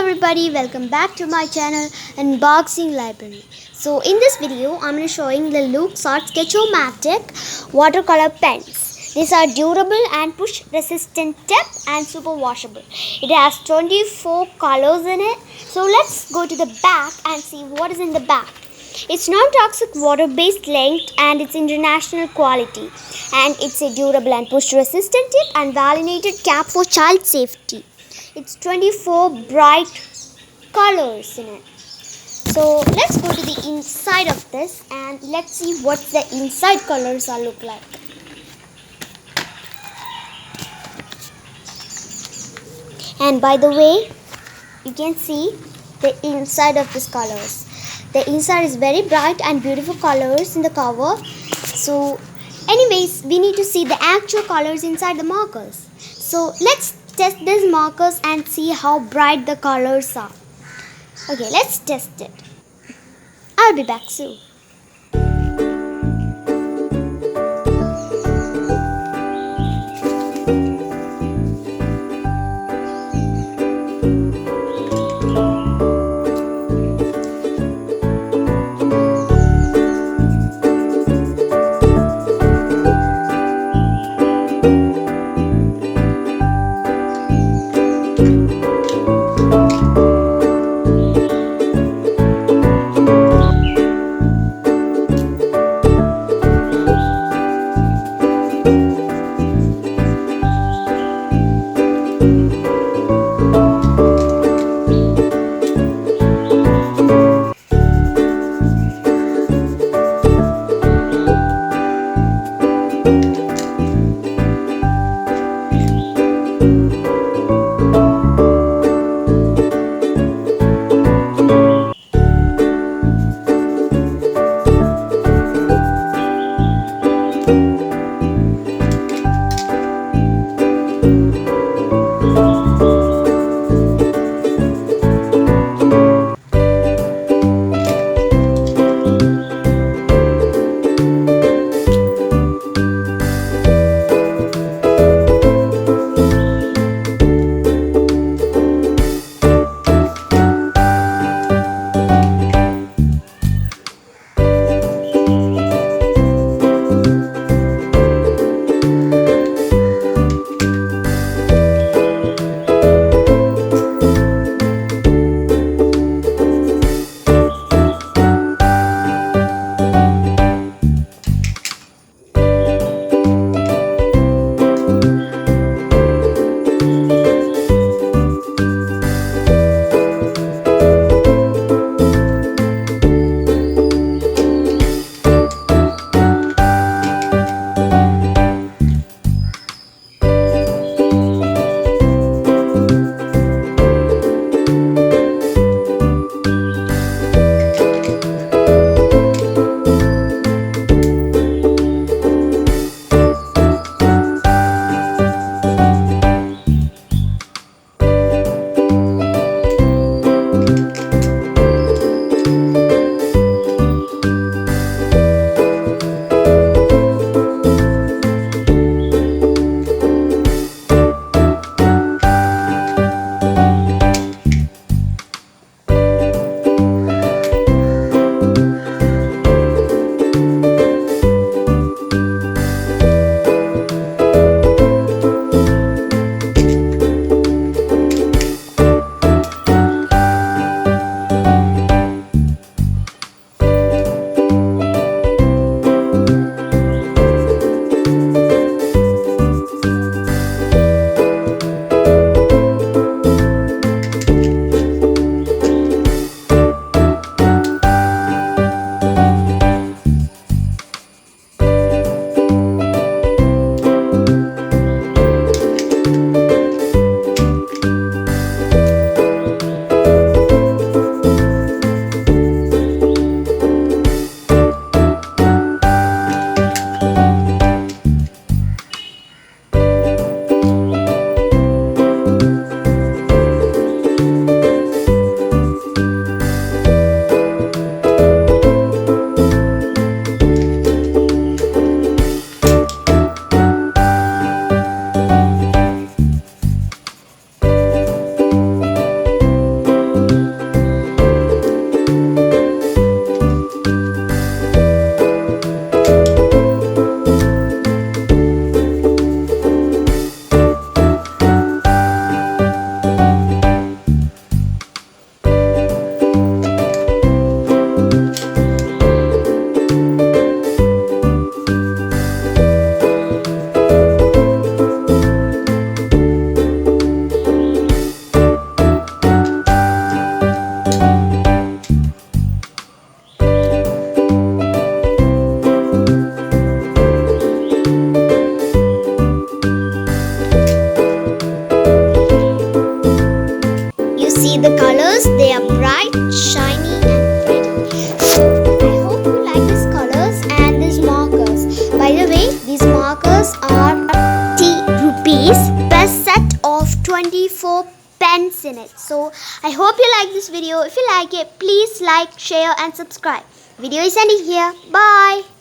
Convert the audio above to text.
everybody, welcome back to my channel Unboxing Library. So in this video I'm going to showing the luxo Sketch-O-Matic watercolor pens. These are durable and push resistant tip and super washable. It has 24 colors in it. So let's go to the back and see what is in the back. It's non-toxic water-based length and it's international quality. And it's a durable and push resistant tip and validated cap for child safety. It's 24 bright colors in it. So let's go to the inside of this and let's see what the inside colors are look like. And by the way, you can see the inside of these colors. The inside is very bright and beautiful colors in the cover. So anyways, we need to see the actual colors inside the markers. So let's test these markers and see how bright the colors are. Okay, let's test it. I'll be back soon. See the colors, they are bright, shiny and pretty. So I hope you like these colors and these markers. By the way, these markers are 30 rupees per set of 24 pens in it. So I hope you like this video. If you like it, please like, share and subscribe. Video is ending here. Bye.